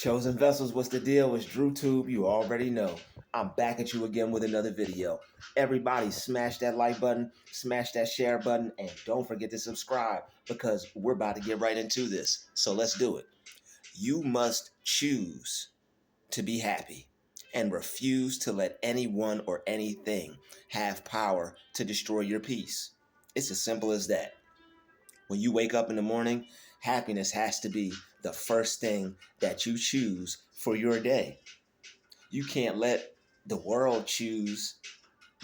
Chosen Vessels, what's the deal? It's Druuill. You already know. I'm back at you again with another video. Everybody smash that like button, smash that share button, and don't forget to subscribe because we're about to get right into this. So let's do it. You must choose to be happy and refuse to let anyone or anything have power to destroy your peace. It's as simple as that. When you wake up in the morning, happiness has to be the first thing that you choose for your day. You can't let the world choose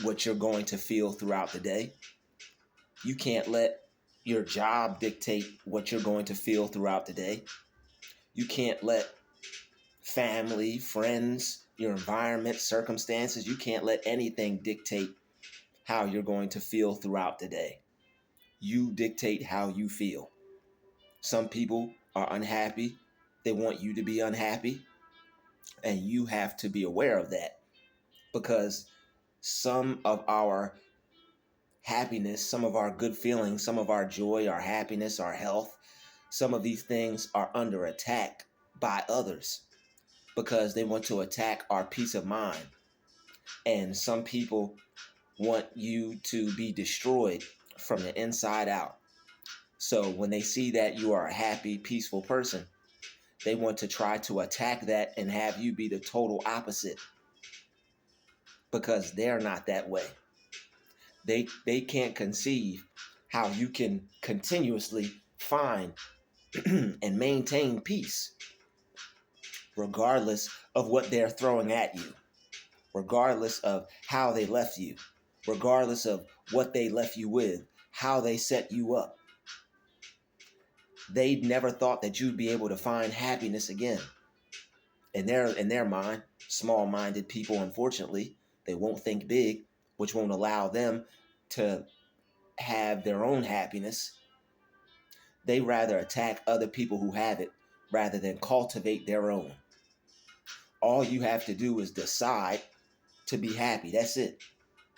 what you're going to feel throughout the day. You can't let your job dictate what you're going to feel throughout the day. You can't let family, friends, your environment, circumstances, you can't let anything dictate how you're going to feel throughout the day. You dictate how you feel. Some people are unhappy. They want you to be unhappy. And you have to be aware of that because some of our happiness, some of our good feelings, some of our joy, our happiness, our health, some of these things are under attack by others because they want to attack our peace of mind. And some people want you to be destroyed from the inside out. So when they see that you are a happy, peaceful person, they want to try to attack that and have you be the total opposite because they're not that way. They can't conceive how you can continuously find and maintain peace regardless of what they're throwing at you, regardless of how they left you, regardless of what they left you with, how they set you up. They never thought that you'd be able to find happiness again. In their mind, small-minded people, unfortunately, they won't think big, which won't allow them to have their own happiness. They rather attack other people who have it rather than cultivate their own. All you have to do is decide to be happy. That's it.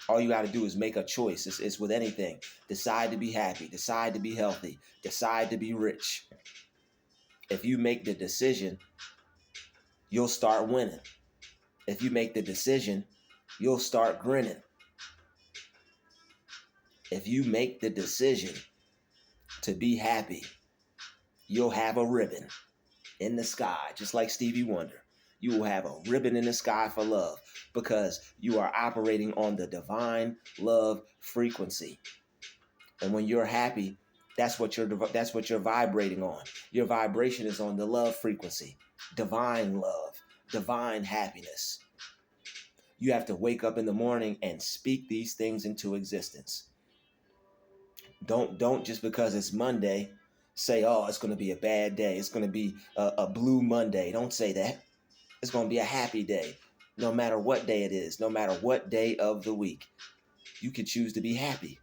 All you got to do is make a choice. It's with anything. Decide to be happy. Decide to be healthy. Decide to be rich. If you make the decision, you'll start winning. If you make the decision, you'll start grinning. If you make the decision to be happy, you'll have a ribbon in the sky, just like Stevie Wonder. You will have a ribbon in the sky for love because you are operating on the divine love frequency. And when you're happy, that's what you're vibrating on. Your vibration is on the love frequency, divine love, divine happiness. You have to wake up in the morning and speak these things into existence. Don't just because it's Monday say, oh, it's going to be a bad day. It's going to be a blue Monday. Don't say that. It's going to be a happy day. No matter what day it is, no matter what day of the week, you can choose to be happy.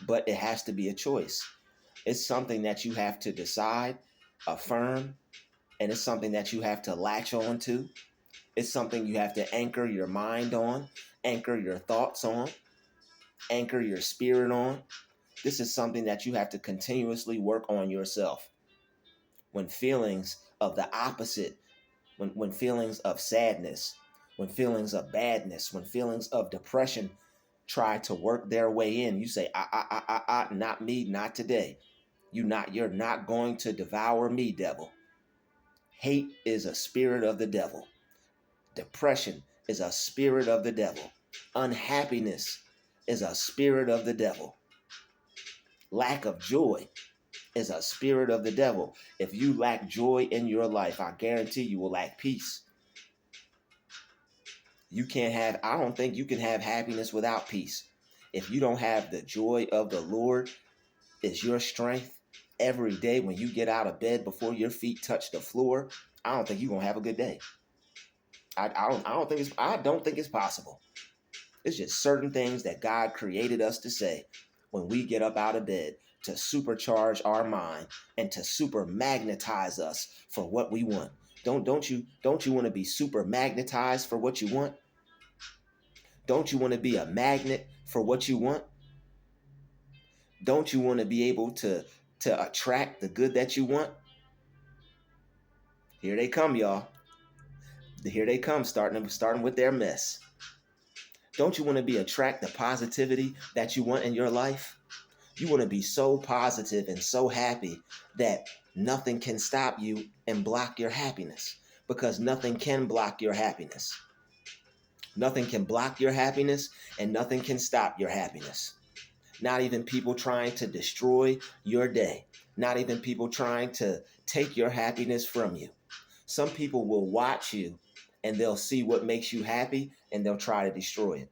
But it has to be a choice. It's something that you have to decide, affirm, and it's something that you have to latch on to. It's something you have to anchor your mind on, anchor your thoughts on, anchor your spirit on. This is something that you have to continuously work on yourself. When feelings of the opposite, when feelings of sadness, when feelings of badness, when feelings of depression try to work their way in, you say, not me, not today. You're not going to devour me, devil. Hate is a spirit of the devil. Depression is a spirit of the devil. Unhappiness is a spirit of the devil. Lack of joy is a spirit of the devil. If you lack joy in your life, I guarantee you will lack peace. I don't think you can have happiness without peace. If you don't have the joy of the Lord is your strength every day when you get out of bed before your feet touch the floor, I don't think you're going to have a good day. I don't think it's possible. It's just certain things that God created us to say when we get up out of bed to supercharge our mind and to super magnetize us for what we want. Don't you want to be super magnetized for what you want? Don't you want to be a magnet for what you want? Don't you want to be able to attract the good that you want? Here they come, y'all. Here they come, starting with their mess. Don't you want to attract the positivity that you want in your life? You want to be so positive and so happy that nothing can stop you and block your happiness, because nothing can block your happiness. Nothing can block your happiness, and nothing can stop your happiness. Not even people trying to destroy your day. Not even people trying to take your happiness from you. Some people will watch you and they'll see what makes you happy and they'll try to destroy it.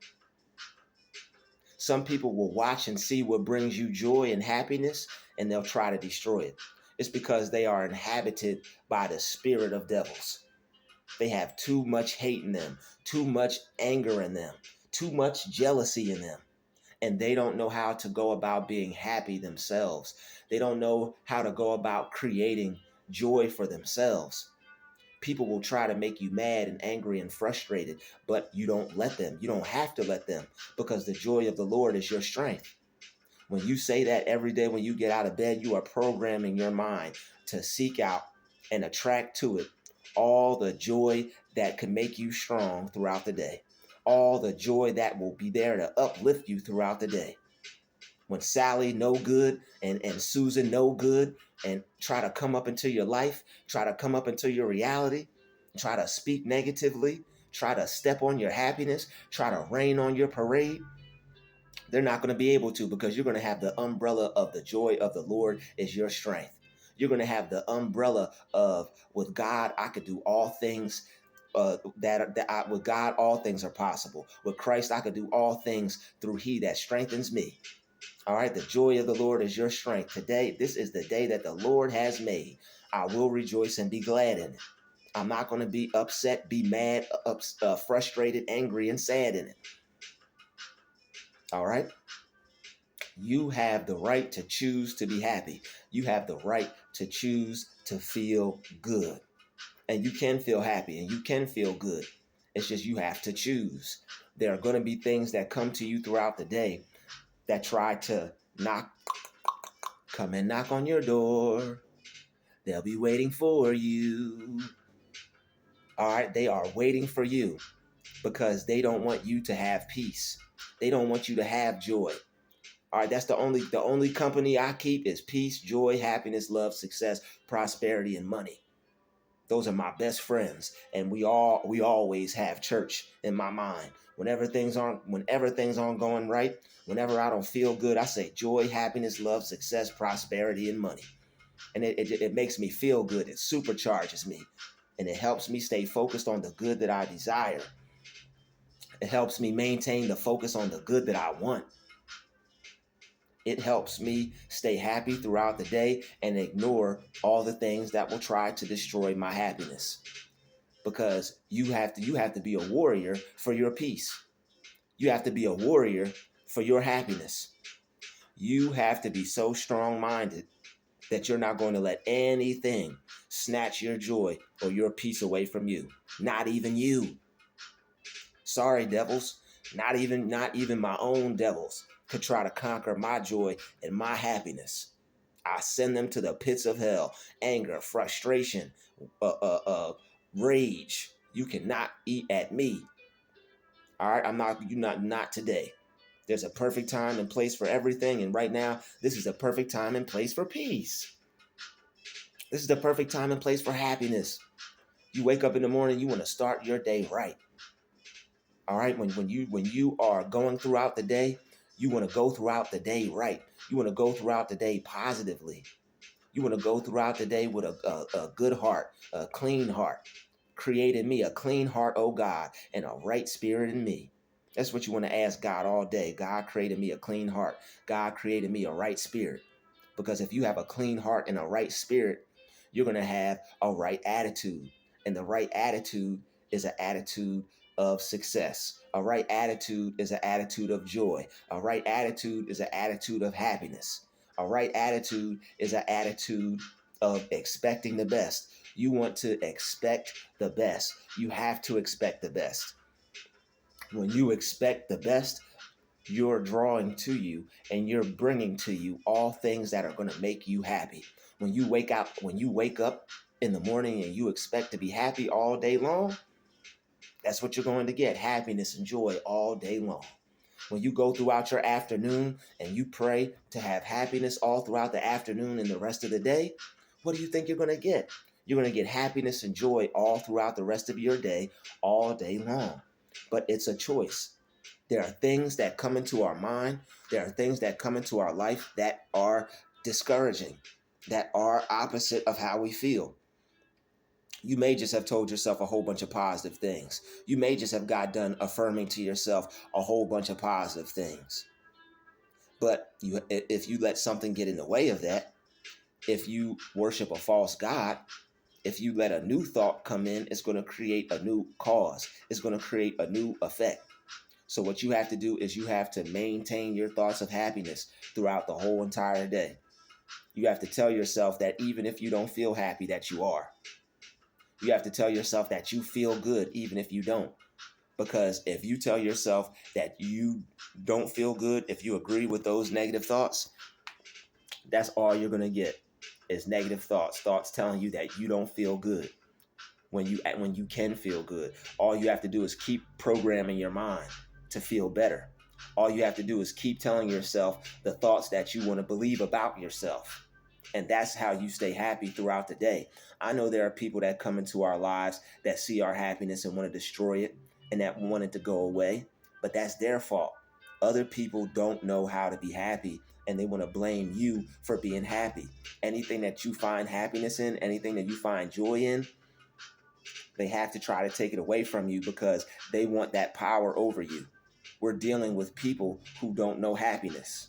Some people will watch and see what brings you joy and happiness and they'll try to destroy it. It's because they are inhabited by the spirit of devils. They have too much hate in them, too much anger in them, too much jealousy in them. And they don't know how to go about being happy themselves. They don't know how to go about creating joy for themselves. People will try to make you mad and angry and frustrated, but you don't let them. You don't have to let them, because the joy of the Lord is your strength. When you say that every day when you get out of bed, you are programming your mind to seek out and attract to it all the joy that can make you strong throughout the day. All the joy that will be there to uplift you throughout the day. When Sally no good and Susan no good and try to come up into your life, try to come up into your reality, try to speak negatively, try to step on your happiness, try to rain on your parade, they're not going to be able to, because you're going to have the umbrella of the joy of the Lord is your strength. You're going to have the umbrella of, with God, I could do all things. With God, all things are possible. With Christ, I could do all things through He that strengthens me. All right, the joy of the Lord is your strength. Today, this is the day that the Lord has made. I will rejoice and be glad in it. I'm not going to be upset, be mad, frustrated, angry, and sad in it. All right? You have the right to choose to be happy. You have the right to choose to feel good. And you can feel happy and you can feel good. It's just you have to choose. There are going to be things that come to you throughout the day that try to come and knock on your door. They'll be waiting for you. All right, they are waiting for you because they don't want you to have peace. They don't want you to have joy. All right, that's the only company I keep is peace, joy, happiness, love, success, prosperity, and money. Those are my best friends, and we always have church in my mind. Whenever things aren't going right, whenever I don't feel good, I say joy, happiness, love, success, prosperity, and money. And it makes me feel good. It supercharges me, and it helps me stay focused on the good that I desire. It helps me maintain the focus on the good that I want. It helps me stay happy throughout the day and ignore all the things that will try to destroy my happiness. Because you have to be a warrior for your peace. You have to be a warrior for your happiness. You have to be so strong-minded that you're not going to let anything snatch your joy or your peace away from you. Not even you. Sorry, devils. Not even my own devils could try to conquer my joy and my happiness. I send them to the pits of hell. Anger, frustration, rage. You cannot eat at me. All right, not today. There's a perfect time and place for everything, and right now, this is the perfect time and place for peace. This is the perfect time and place for happiness. You wake up in the morning, you want to start your day right. All right, when you are going throughout the day, you want to go throughout the day right. You want to go throughout the day positively. You want to go throughout the day with a good heart, a clean heart. Create in me a clean heart, oh God, and a right spirit in me. That's what you want to ask God all day. God created me a clean heart. God created me a right spirit. Because if you have a clean heart and a right spirit, you're going to have a right attitude. And the right attitude is an attitude of success. A right attitude is an attitude of joy. A right attitude is an attitude of happiness. A right attitude is an attitude of expecting the best. You want to expect the best. You have to expect the best. When you expect the best, you're drawing to you and you're bringing to you all things that are going to make you happy. When you wake up in the morning and you expect to be happy all day long, that's what you're going to get: happiness and joy all day long. When you go throughout your afternoon and you pray to have happiness all throughout the afternoon and the rest of the day, what do you think you're going to get? You're going to get happiness and joy all throughout the rest of your day, all day long. But it's a choice. There are things that come into our mind, there are things that come into our life that are discouraging, that are opposite of how we feel. You may just have told yourself a whole bunch of positive things. You may just have got done affirming to yourself a whole bunch of positive things. But if you let something get in the way of that, if you worship a false god, if you let a new thought come in, it's going to create a new cause. It's going to create a new effect. So what you have to do is you have to maintain your thoughts of happiness throughout the whole entire day. You have to tell yourself that even if you don't feel happy, that you are. You have to tell yourself that you feel good even if you don't. Because if you tell yourself that you don't feel good, if you agree with those negative thoughts, that's all you're going to get is negative thoughts telling you that you don't feel good when you can feel good. All you have to do is keep programming your mind to feel better. All you have to do is keep telling yourself the thoughts that you want to believe about yourself. And that's how you stay happy throughout the day. I know there are people that come into our lives that see our happiness and want to destroy it and that want it to go away, but that's their fault. Other people don't know how to be happy and they want to blame you for being happy. Anything that you find happiness in, anything that you find joy in, they have to try to take it away from you because they want that power over you. We're dealing with people who don't know happiness.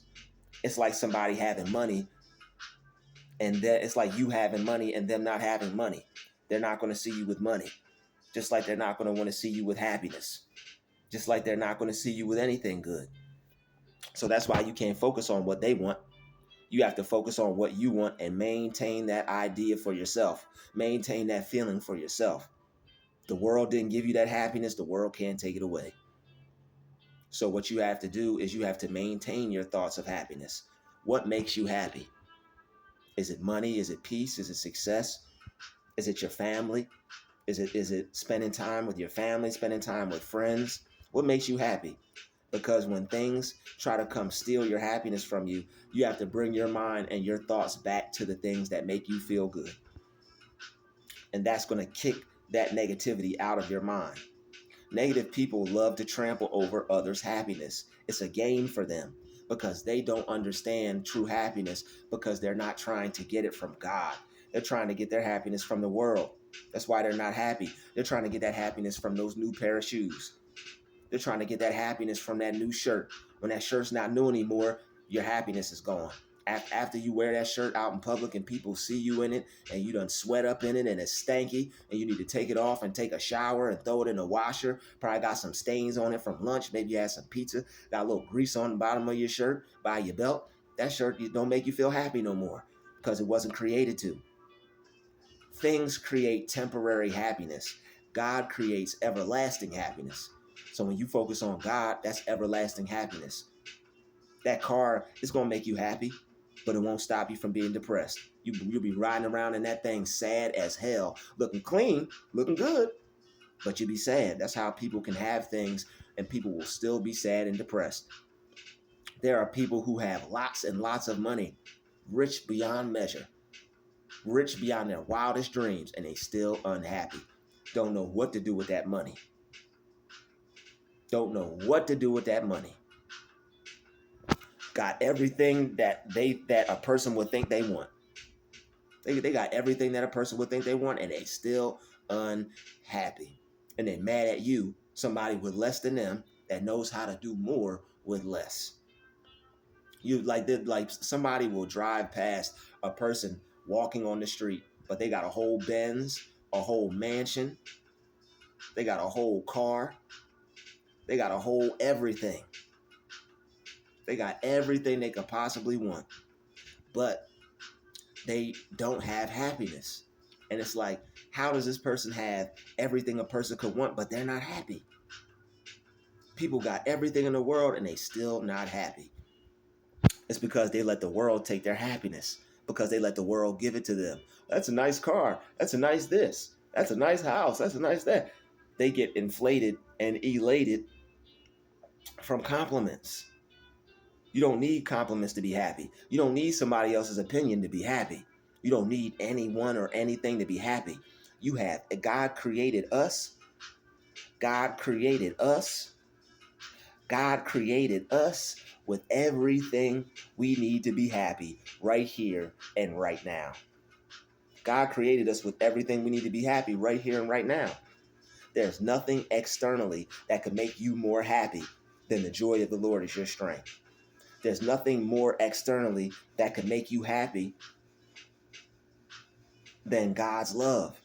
It's like somebody having money and it's like you having money and them not having money. They're not going to see you with money. Just like they're not going to want to see you with happiness. Just like they're not going to see you with anything good. So that's why you can't focus on what they want. You have to focus on what you want and maintain that idea for yourself. Maintain that feeling for yourself. The world didn't give you that happiness. The world can't take it away. So what you have to do is you have to maintain your thoughts of happiness. What makes you happy? Is it money? Is it peace? Is it success? Is it your family? Is it spending time with your family, spending time with friends? What makes you happy? Because when things try to come steal your happiness from you, you have to bring your mind and your thoughts back to the things that make you feel good. And that's going to kick that negativity out of your mind. Negative people love to trample over others' happiness. It's a game for them because they don't understand true happiness because they're not trying to get it from God. They're trying to get their happiness from the world. That's why they're not happy. They're trying to get that happiness from those new pair of shoes. They're trying to get that happiness from that new shirt. When that shirt's not new anymore, your happiness is gone. After you wear that shirt out in public and people see you in it and you done sweat up in it and it's stanky and you need to take it off and take a shower and throw it in the washer. Probably got some stains on it from lunch. Maybe you had some pizza. Got a little grease on the bottom of your shirt by your belt. That shirt don't make you feel happy no more because it wasn't created to. Things create temporary happiness. God creates everlasting happiness. So when you focus on God, that's everlasting happiness. That car is going to make you happy, but it won't stop you from being depressed. You'll be riding around in that thing sad as hell, looking clean, looking good, but you'll be sad. That's how people can have things and people will still be sad and depressed. There are people who have lots and lots of money, rich beyond measure, rich beyond their wildest dreams, and they still unhappy. Don't know what to do with that money. Don't know what to do with that money. Got everything that a person would think they want. They got everything that a person would think they want, and they still unhappy. And they're mad at you, somebody with less than them that knows how to do more with less. You like somebody will drive past a person walking on the street, but they got a whole Benz, a whole mansion, they got a whole car, they got a whole everything. They got everything they could possibly want, but they don't have happiness. And it's like, how does this person have everything a person could want, but they're not happy? People got everything in the world and they still not happy. It's because they let the world take their happiness, because they let the world give it to them. That's a nice car. That's a nice this. That's a nice house. That's a nice that. They get inflated and elated from compliments. You don't need compliments to be happy. You don't need somebody else's opinion to be happy. You don't need anyone or anything to be happy. You have God created us. God created us. God created us with everything we need to be happy right here and right now. God created us with everything we need to be happy right here and right now. There's nothing externally that could make you more happy than the joy of the Lord is your strength. There's nothing more externally that could make you happy than God's love.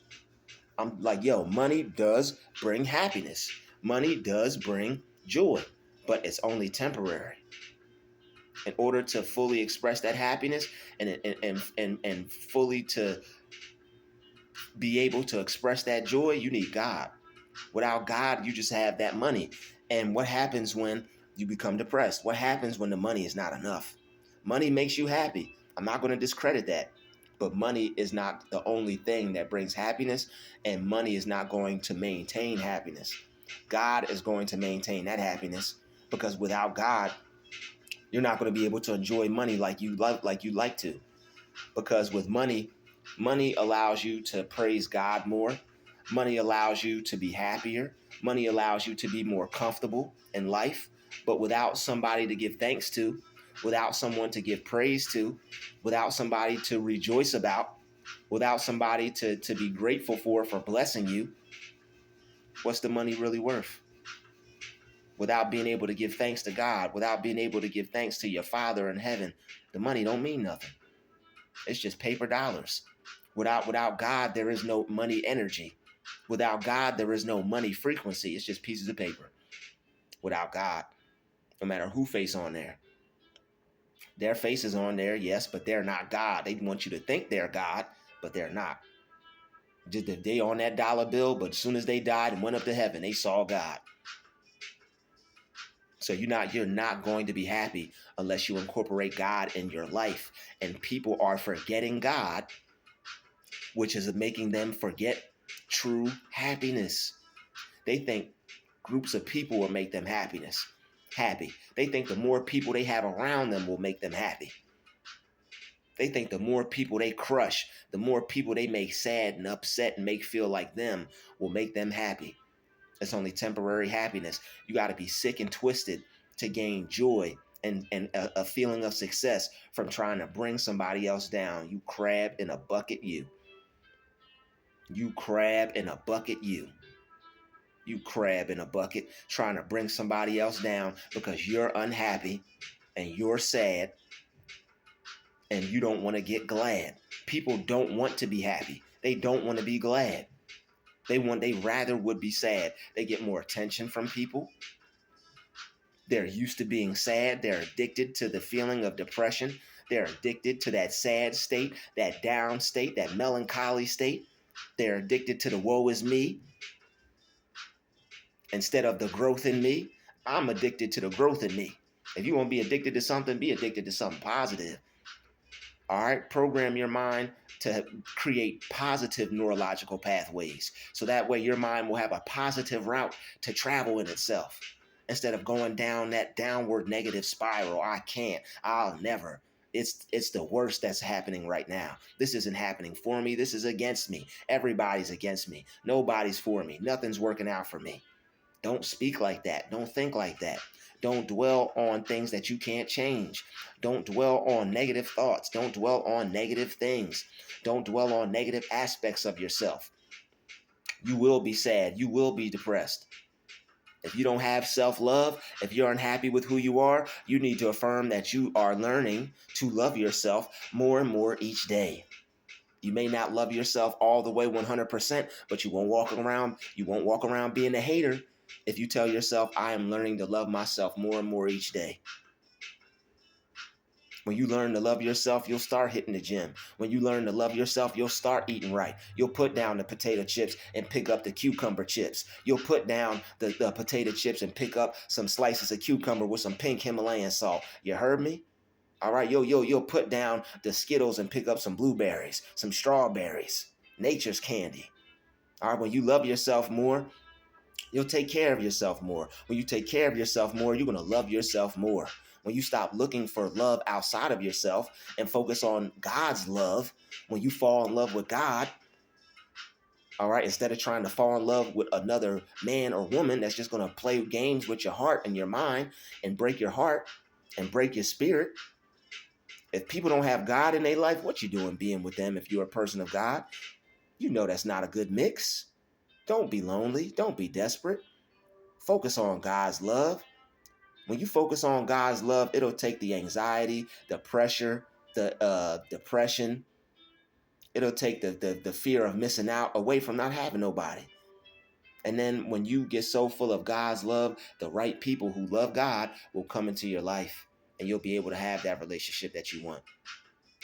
I'm like, yo, money does bring happiness. Money does bring joy, but it's only temporary. In order to fully express that happiness and fully to be able to express that joy, you need God. Without God, you just have that money. And what happens when you become depressed? What happens when the money is not enough? Money makes you happy. I'm not going to discredit that. But money is not the only thing that brings happiness, and money is not going to maintain happiness. God is going to maintain that happiness, because without God, you're not going to be able to enjoy money like you like to. Because with money, money allows you to praise God more. Money allows you to be happier. Money allows you to be more comfortable in life. But without somebody to give thanks to, without someone to give praise to, without somebody to rejoice about, without somebody to be grateful for blessing you, what's the money really worth? Without being able to give thanks to God, without being able to give thanks to your Father in heaven, the money don't mean nothing. It's just paper dollars. Without God, there is no money energy. Without God, there is no money frequency. It's just pieces of paper. Without God, no matter who face on there, their face is on there, yes, but they're not God. They want you to think they're God, but they're not. Just that they on that dollar bill, but as soon as they died and went up to heaven, they saw God. So you're not going to be happy unless you incorporate God in your life. And people are forgetting God, which is making them forget true happiness. They think groups of people will make them happy. They think the more people they have around them will make them happy. They think the more people they crush, the more people they make sad and upset and make feel like them will make them happy. It's only temporary happiness. You got to be sick and twisted to gain joy and a feeling of success from trying to bring somebody else down. You crab in a bucket, you. You crab in a bucket, you. You crab in a bucket trying to bring somebody else down because you're unhappy and you're sad and you don't want to get glad. People don't want to be happy. They don't want to be glad. They rather would be sad. They get more attention from people. They're used to being sad. They're addicted to the feeling of depression. They're addicted to that sad state, that down state, that melancholy state. They're addicted to the woe is me instead of the growth in me. I'm addicted to the growth in me. If you want to be addicted to something, be addicted to something positive. All right, program your mind to create positive neurological pathways. So that way your mind will have a positive route to travel in itself instead of going down that downward negative spiral. I can't, I'll never. It's the worst that's happening right now. This isn't happening for me. This is against me. Everybody's against me. Nobody's for me. Nothing's working out for me. Don't speak like that. Don't think like that. Don't dwell on things that you can't change. Don't dwell on negative thoughts. Don't dwell on negative things. Don't dwell on negative aspects of yourself. You will be sad. You will be depressed. If you don't have self-love, if you're unhappy with who you are, you need to affirm that you are learning to love yourself more and more each day. You may not love yourself all the way 100%, but you won't walk around being a hater if you tell yourself, I am learning to love myself more and more each day. When you learn to love yourself, you'll start hitting the gym. When you learn to love yourself, you'll start eating right. You'll put down the potato chips and pick up the cucumber chips. You'll put down the potato chips and pick up some slices of cucumber with some pink Himalayan salt. You heard me? All right, you'll put down the Skittles and pick up some blueberries, some strawberries, nature's candy. All right, when you love yourself more, you'll take care of yourself more. When you take care of yourself more, you're going to love yourself more. When you stop looking for love outside of yourself and focus on God's love, when you fall in love with God, all right, instead of trying to fall in love with another man or woman that's just going to play games with your heart and your mind and break your heart and break your spirit. If people don't have God in their life, what you doing being with them if you're a person of God? You know that's not a good mix. Don't be lonely. Don't be desperate. Focus on God's love. When you focus on God's love, it'll take the anxiety, the pressure, the depression. It'll take the fear of missing out away from not having nobody. And then when you get so full of God's love, the right people who love God will come into your life and you'll be able to have that relationship that you want.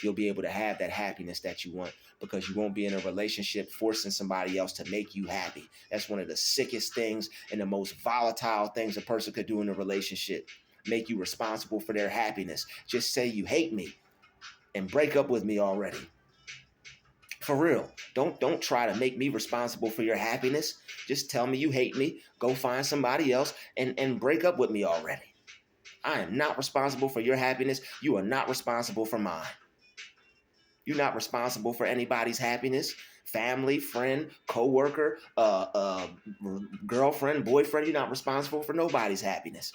You'll be able to have that happiness that you want because you won't be in a relationship forcing somebody else to make you happy. That's one of the sickest things and the most volatile things a person could do in a relationship. Make you responsible for their happiness. Just say you hate me and break up with me already. For real. Don't try to make me responsible for your happiness. Just tell me you hate me. Go find somebody else and break up with me already. I am not responsible for your happiness. You are not responsible for mine. You're not responsible for anybody's happiness. Family, friend, coworker, girlfriend, boyfriend. You're not responsible for nobody's happiness.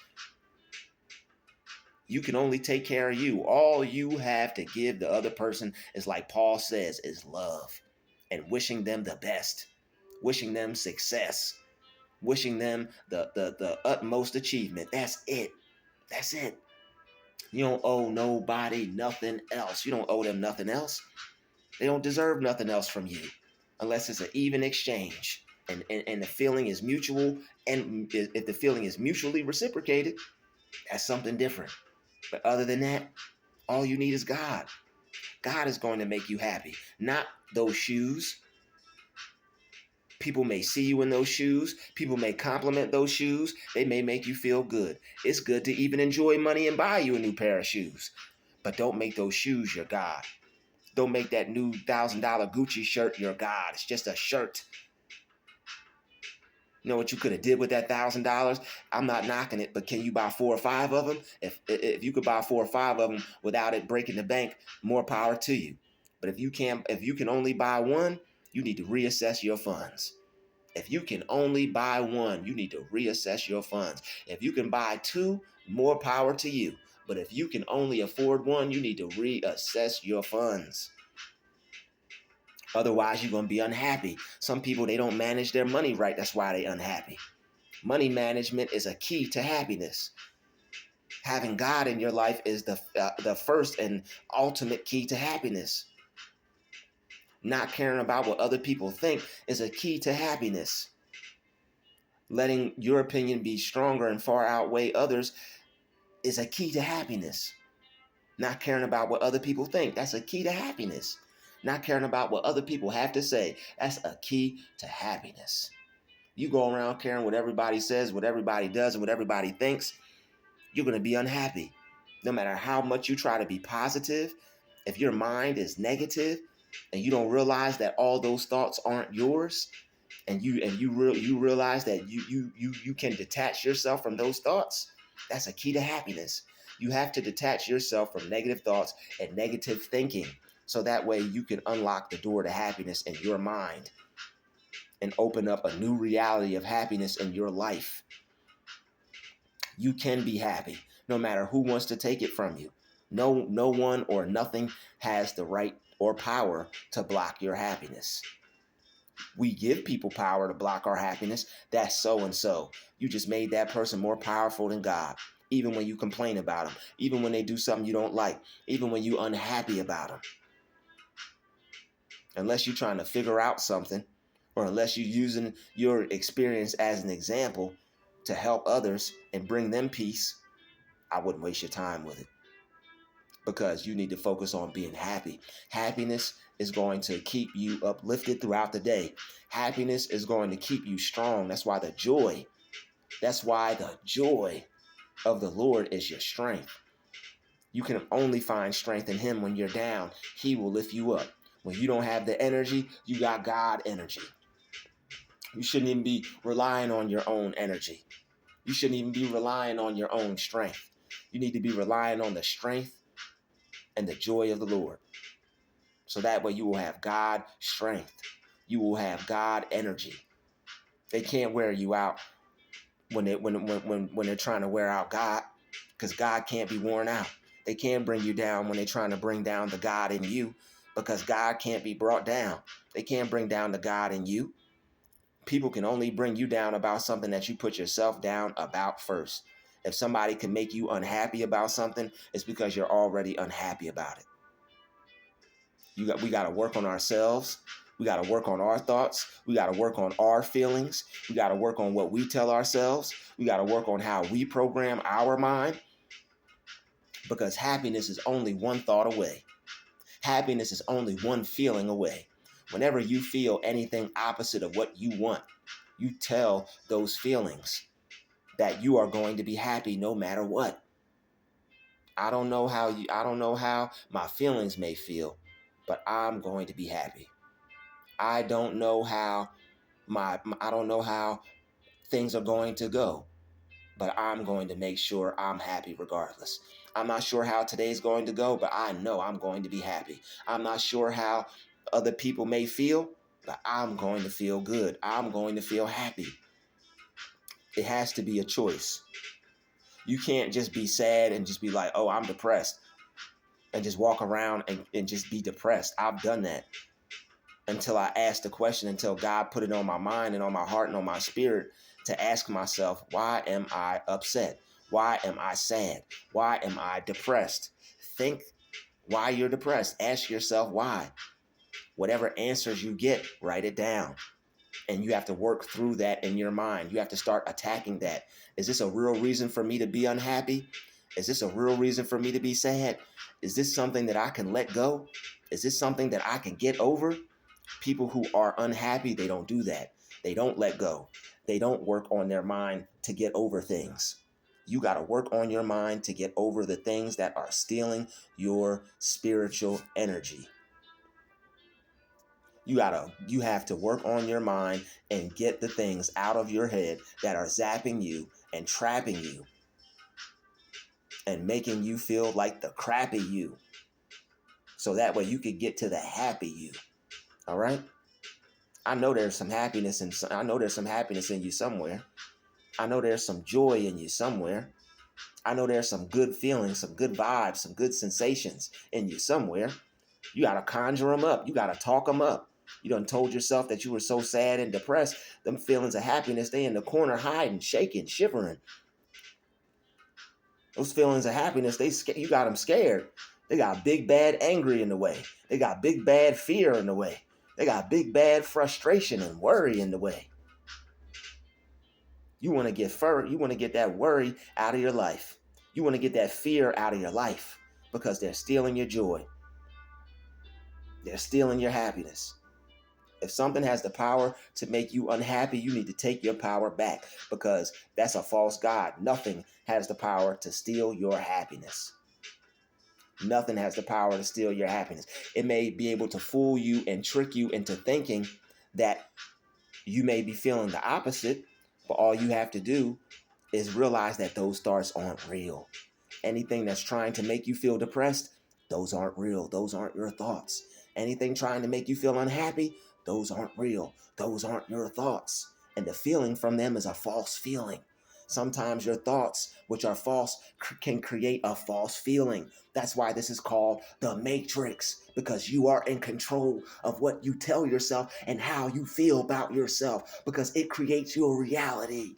You can only take care of you. All you have to give the other person is, like Paul says, is love and wishing them the best, wishing them success, wishing them the utmost achievement. That's it. That's it. You don't owe nobody nothing else. You don't owe them nothing else. They don't deserve nothing else from you unless it's an even exchange and the feeling is mutual. And if the feeling is mutually reciprocated, that's something different. But other than that, all you need is God. God is going to make you happy, not those shoes. People may see you in those shoes. People may compliment those shoes. They may make you feel good. It's good to even enjoy money and buy you a new pair of shoes. But don't make those shoes your God. Don't make that new $1,000 Gucci shirt your God. It's just a shirt. You know what you could have did with that $1,000? I'm not knocking it, but can you buy 4 or 5 of them? If you could buy 4 or 5 of them without it breaking the bank, more power to you. But if you can only buy one, you need to reassess your funds. If you can only buy one, you need to reassess your funds. If you can buy 2, more power to you. But if you can only afford one, you need to reassess your funds. Otherwise, you're going to be unhappy. Some people, they don't manage their money right. That's why they're unhappy. Money management is a key to happiness. Having God in your life is the first and ultimate key to happiness. Not caring about what other people think is a key to happiness. Letting your opinion be stronger and far outweigh others is a key to happiness. Not caring about what other people think, that's a key to happiness. Not caring about what other people have to say, that's a key to happiness. You go around caring what everybody says, what everybody does, and what everybody thinks, you're going to be unhappy. No matter how much you try to be positive, if your mind is negative and you don't realize that all those thoughts aren't yours, and you realize that you can detach yourself from those thoughts, that's a key to happiness. You have to detach yourself from negative thoughts and negative thinking, so that way you can unlock the door to happiness in your mind and open up a new reality of happiness in your life. You can be happy no matter who wants to take it from you. No one or nothing has the right or power to block your happiness. We give people power to block our happiness. That's so and so. You just made that person more powerful than God. Even when you complain about them, even when they do something you don't like, even when you're unhappy about them. Unless you're trying to figure out something, or unless you're using your experience as an example to help others and bring them peace, I wouldn't waste your time with it. Because you need to focus on being happy. Happiness is going to keep you uplifted throughout the day. Happiness is going to keep you strong. That's why the joy of the Lord is your strength. You can only find strength in him when you're down. He will lift you up. When you don't have the energy, you got God energy. You shouldn't even be relying on your own energy. You shouldn't even be relying on your own strength. You need to be relying on the strength and the joy of the Lord. So that way you will have God strength. You will have God energy. They can't wear you out when they're trying to wear out God, because God can't be worn out. They can bring you down when they're trying to bring down the God in you, because God can't be brought down. They can't bring down the God in you. People can only bring you down about something that you put yourself down about first. If somebody can make you unhappy about something, it's because you're already unhappy about it. We got to work on ourselves. We got to work on our thoughts. We got to work on our feelings. We got to work on what we tell ourselves. We got to work on how we program our mind, because happiness is only one thought away. Happiness is only one feeling away. Whenever you feel anything opposite of what you want, you tell those feelings that you are going to be happy no matter what. I don't know how my feelings may feel, but I'm going to be happy. I don't know how I don't know how things are going to go, but I'm going to make sure I'm happy regardless. I'm not sure how today's going to go, but I know I'm going to be happy. I'm not sure how other people may feel, but I'm going to feel good. I'm going to feel happy. It has to be a choice. You can't just be sad and just be like, oh, I'm depressed, and just walk around and just be depressed. I've done that until I asked the question, until God put it on my mind and on my heart and on my spirit to ask myself, why am I upset? Why am I sad? Why am I depressed? Think why you're depressed. Ask yourself why. Whatever answers you get, write it down. And you have to work through that in your mind. You have to start attacking that. Is this a real reason for me to be unhappy? Is this a real reason for me to be sad? Is this something that I can let go? Is this something that I can get over? People who are unhappy, they don't do that. They don't let go. They don't work on their mind to get over things. You got to work on your mind to get over the things that are stealing your spiritual energy. You have to work on your mind and get the things out of your head that are zapping you and trapping you and making you feel like the crappy you. So that way you could get to the happy you. All right? I know there's some happiness in you somewhere. I know there's some joy in you somewhere. I know there's some good feelings, some good vibes, some good sensations in you somewhere. You got to conjure them up. You got to talk them up. You done told yourself that you were so sad and depressed. Them feelings of happiness, they in the corner hiding, shaking, shivering. Those feelings of happiness, you got them scared. They got big, bad angry in the way. They got big, bad fear in the way. They got big, bad frustration and worry in the way. You want to get that worry out of your life. You want to get that fear out of your life, because they're stealing your joy. They're stealing your happiness. If something has the power to make you unhappy, you need to take your power back, because that's a false god. Nothing has the power to steal your happiness. Nothing has the power to steal your happiness. It may be able to fool you and trick you into thinking that you may be feeling the opposite, but all you have to do is realize that those thoughts aren't real. Anything that's trying to make you feel depressed, those aren't real. Those aren't your thoughts. Anything trying to make you feel unhappy, those aren't real. Those aren't your thoughts. And the feeling from them is a false feeling. Sometimes your thoughts, which are false, can create a false feeling. That's why this is called the Matrix, because you are in control of what you tell yourself and how you feel about yourself, because it creates your reality.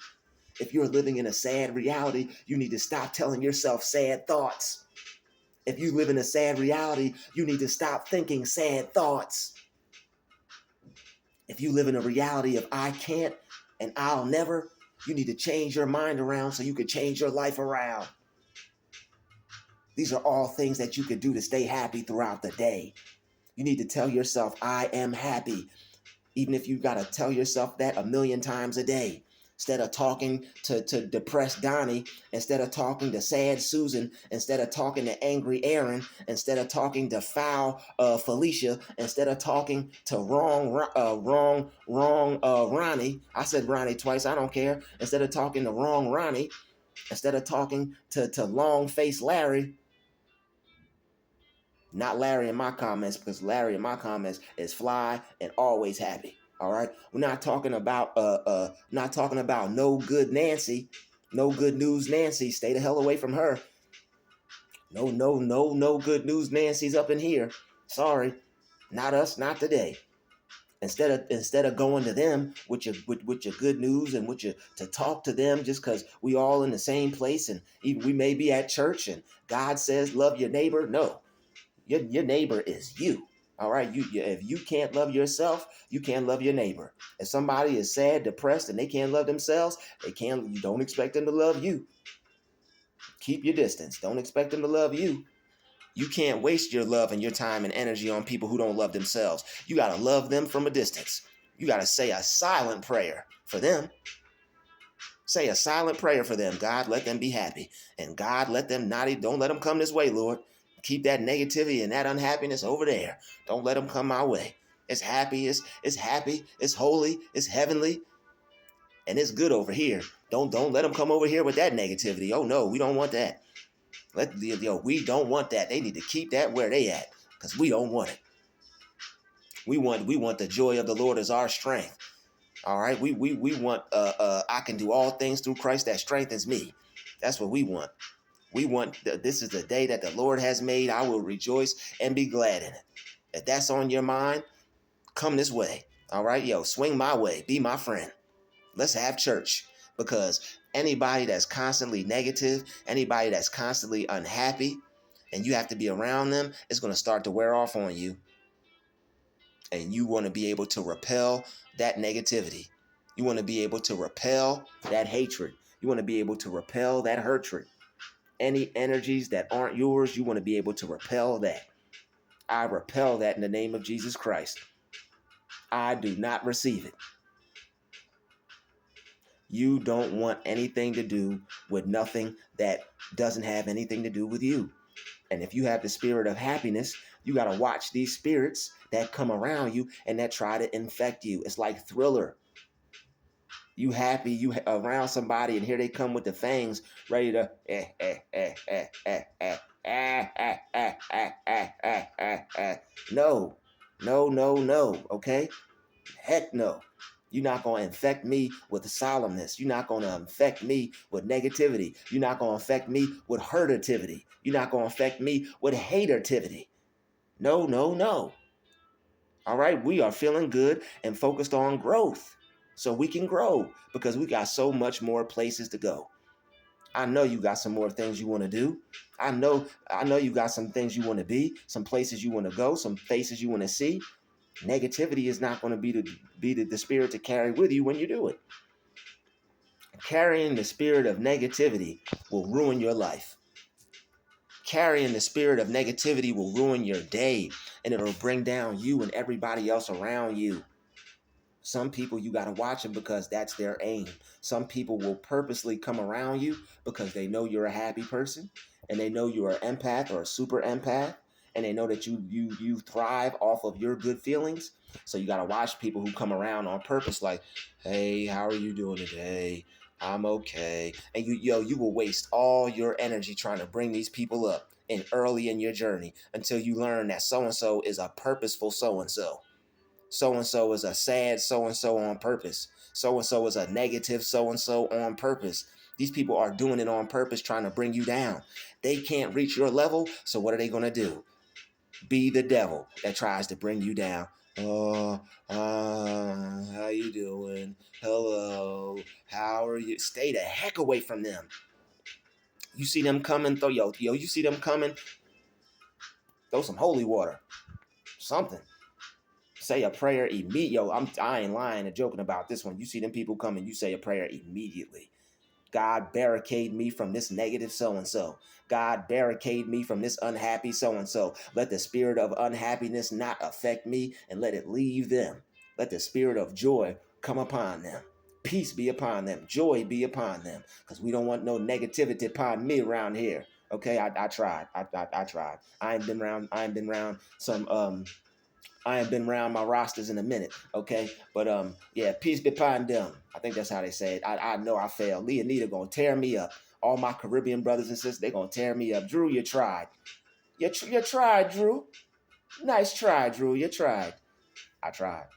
If you're living in a sad reality, you need to stop telling yourself sad thoughts. If you live in a sad reality, you need to stop thinking sad thoughts. If you live in a reality of I can't and I'll never, you need to change your mind around so you can change your life around. These are all things that you can do to stay happy throughout the day. You need to tell yourself, I am happy. Even if you got to tell yourself that 1,000,000 times a day. instead of talking to depressed Donnie, instead of talking to sad Susan, instead of talking to angry Aaron, instead of talking to foul Felicia, instead of talking to wrong Ronnie. I said Ronnie twice, I don't care. Instead of talking to wrong Ronnie, instead of talking to long face Larry, not Larry in my comments, because Larry in my comments is fly and always happy. All right. We're not talking about no good Nancy, no good news Nancy. Stay the hell away from her. No good news Nancy's up in here. Sorry. Not us, not today. Instead of going to them with your good news and with your to talk to them just because we all in the same place and even we may be at church and God says love your neighbor. No, your neighbor is you. All right. If you can't love yourself, you can't love your neighbor. If somebody is sad, depressed, and they can't love themselves, you don't expect them to love you. Keep your distance. Don't expect them to love you. You can't waste your love and your time and energy on people who don't love themselves. You got to love them from a distance. You got to say a silent prayer for them. Say a silent prayer for them. God, let them be happy. And God, let them don't let them come this way, Lord. Keep that negativity and that unhappiness over there. Don't let them come my way. It's happy, it's holy, it's heavenly, and it's good over here. Don't let them come over here with that negativity. Oh no, we don't want that. We don't want that. They need to keep that where they at, because we don't want it. We want the joy of the Lord as our strength. All right, we want I can do all things through Christ that strengthens me. That's what we want. This is the day that the Lord has made. I will rejoice and be glad in it. If that's on your mind, come this way. All right, swing my way. Be my friend. Let's have church. Because anybody that's constantly negative, anybody that's constantly unhappy, and you have to be around them, it's going to start to wear off on you. And you want to be able to repel that negativity. You want to be able to repel that hatred. You want to be able to repel that hatred. Any energies that aren't yours, you want to be able to repel that. I repel that in the name of Jesus Christ. I do not receive it. You don't want anything to do with nothing that doesn't have anything to do with you. And if you have the spirit of happiness, you got to watch these spirits that come around you and that try to infect you. It's like Thriller. You happy, around somebody, and here they come with the fangs, ready to no. Okay, heck no. You're not going to infect me with solemnness. You're not going to infect me with negativity. You're not going to infect me with hurtativity. You're not going to infect me with hatertivity. No. All right, we are feeling good and focused on growth so we can grow because we got so much more places to go. I know you got some more things you want to do. I know you got some things you want to be, some places you want to go, some faces you want to see. Negativity is not going to be the spirit to carry with you when you do it. Carrying the spirit of negativity will ruin your life. Carrying the spirit of negativity will ruin your day, and it'll bring down you and everybody else around you. Some people, you got to watch them because that's their aim. Some people will purposely come around you because they know you're a happy person and they know you're an empath or a super empath, and they know that you thrive off of your good feelings. So you got to watch people who come around on purpose like, hey, how are you doing today? I'm okay. And you will waste all your energy trying to bring these people up and early in your journey until you learn that so-and-so is a purposeful so-and-so. So-and-so is a sad so-and-so on purpose. So-and-so is a negative so-and-so on purpose. These people are doing it on purpose, trying to bring you down. They can't reach your level, so what are they going to do? Be the devil that tries to bring you down. Oh, how you doing? Hello, how are you? Stay the heck away from them. You see them coming, you see them coming, throw some holy water, something. Say a prayer immediately. I ain't lying and joking about this one. You see them people coming, you say a prayer immediately. God, barricade me from this negative so-and-so. God, barricade me from this unhappy so-and-so. Let the spirit of unhappiness not affect me and let it leave them. Let the spirit of joy come upon them. Peace be upon them. Joy be upon them. Because we don't want no negativity upon me around here. Okay, I tried. I tried. I ain't been around my rosters in a minute, okay? But yeah, peace be upon them. I think that's how they say it. I know I failed. Leonita gonna tear me up. All my Caribbean brothers and sisters, they gonna tear me up. Drew, you tried. You tried, Drew. Nice try, Drew. You tried. I tried.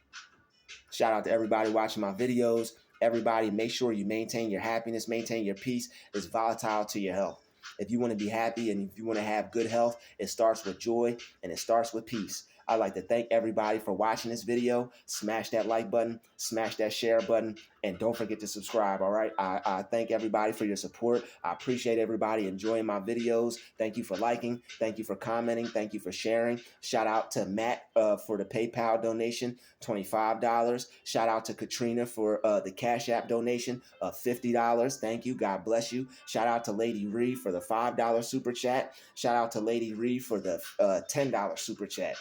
Shout out to everybody watching my videos. Everybody, make sure you maintain your happiness, maintain your peace. It's volatile to your health. If you want to be happy and if you want to have good health, it starts with joy and it starts with peace. I'd like to thank everybody for watching this video. Smash that like button, smash that share button, and don't forget to subscribe, all right? I thank everybody for your support. I appreciate everybody enjoying my videos. Thank you for liking. Thank you for commenting. Thank you for sharing. Shout out to Matt for the PayPal donation, $25. Shout out to Katrina for the Cash App donation of $50. Thank you. God bless you. Shout out to Lady Ree for the $5 super chat. Shout out to Lady Ree for the $10 super chat.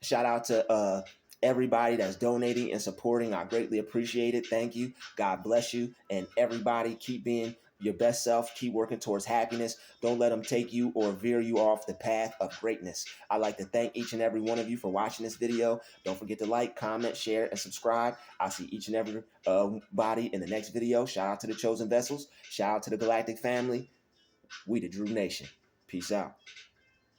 Shout out to everybody that's donating and supporting. I greatly appreciate it. Thank you. God bless you. And everybody, keep being your best self. Keep working towards happiness. Don't let them take you or veer you off the path of greatness. I'd like to thank each and every one of you for watching this video. Don't forget to like, comment, share, and subscribe. I'll see each and every body in the next video. Shout out to the Chosen Vessels. Shout out to the Galactic Family. We the Druuill Nation. Peace out.